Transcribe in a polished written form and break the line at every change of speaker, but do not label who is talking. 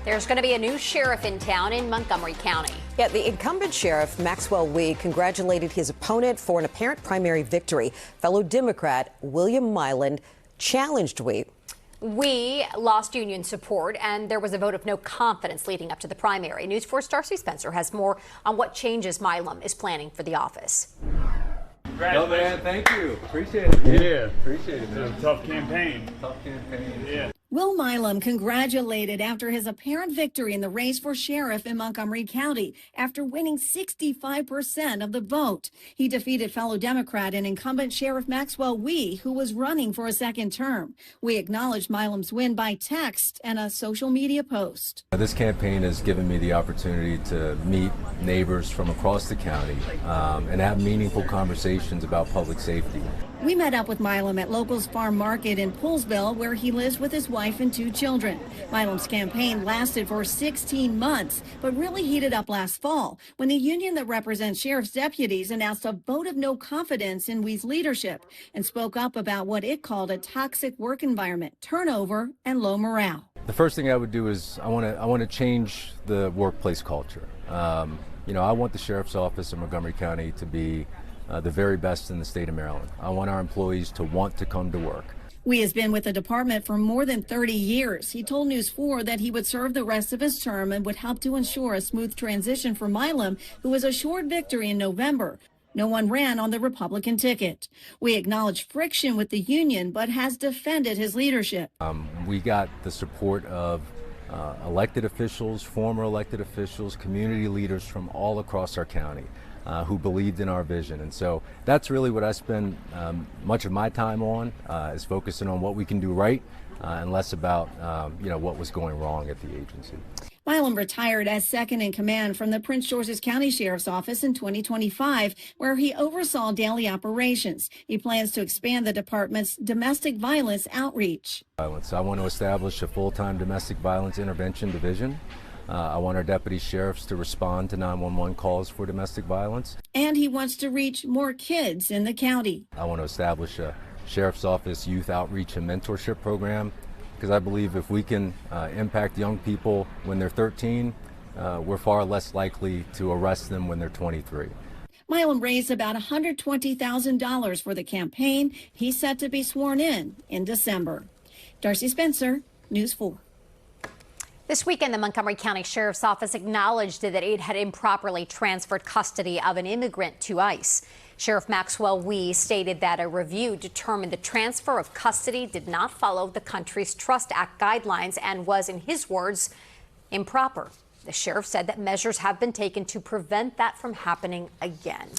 There's going to be a new sheriff in town in Montgomery County.
Yeah, the incumbent sheriff, Maxwell Uy, congratulated his opponent for an apparent primary victory. Fellow Democrat Will Milam challenged Uy.
We lost union support, and there was a vote of no confidence leading up to the primary. News 4's Darcy Spencer has more on what changes Milam is planning for the office.
No, man, thank you. Appreciate it. Man.
Yeah.
Appreciate it, man.
It's a tough campaign.
Tough campaign.
Yeah.
Will Milam congratulated after his apparent victory in the race for sheriff in Montgomery County after winning 65% of the vote. He defeated fellow Democrat and incumbent Sheriff Maxwell Uy, who was running for a second term. We acknowledged Milam's win by text and a social media post.
This campaign has given me the opportunity to meet neighbors from across the county and have meaningful conversations about public safety.
We met up with Milam at Locals Farm Market in Poolsville, where he lives with his wife and 2 children. Milam's campaign lasted for 16 months, but really heated up last fall when the union that represents sheriff's deputies announced a vote of no confidence in Uy's leadership and spoke up about what it called a toxic work environment, turnover, and low morale.
The first thing I would do is I want to change the workplace culture. I want the sheriff's office in Montgomery County to be the very best in the state of Maryland. I want our employees to want to come to work.
Uy has been with the department for more than 30 years. He told News 4 that he would serve the rest of his term and would help to ensure a smooth transition for Milam, who was assured victory in November. No one ran on the Republican ticket. We acknowledged friction with the union, but has defended his leadership.
We got the support of elected officials, former elected officials, community leaders from all across our county. Who believed in our vision. And so that's really what I spend much of my time on, is focusing on what we can do right and less about what was going wrong at the agency.
Milam retired as second in command from the Prince George's County Sheriff's Office in 2025, where he oversaw daily operations. He plans to expand the department's domestic violence outreach.
I want to establish a full-time domestic violence intervention division. I want our deputy sheriffs to respond to 911 calls for domestic violence.
And he wants to reach more kids in the county.
I want to establish a sheriff's office youth outreach and mentorship program, because I believe if we can impact young people when they're 13, we're far less likely to arrest them when they're 23.
Milam raised about $120,000 for the campaign. He's set to be sworn in December. Darcy Spencer, News 4.
This weekend, the Montgomery County Sheriff's Office acknowledged that it had improperly transferred custody of an immigrant to ICE. Sheriff Maxwell Uy stated that a review determined the transfer of custody did not follow the country's Trust Act guidelines and was, in his words, improper. The sheriff said that measures have been taken to prevent that from happening again.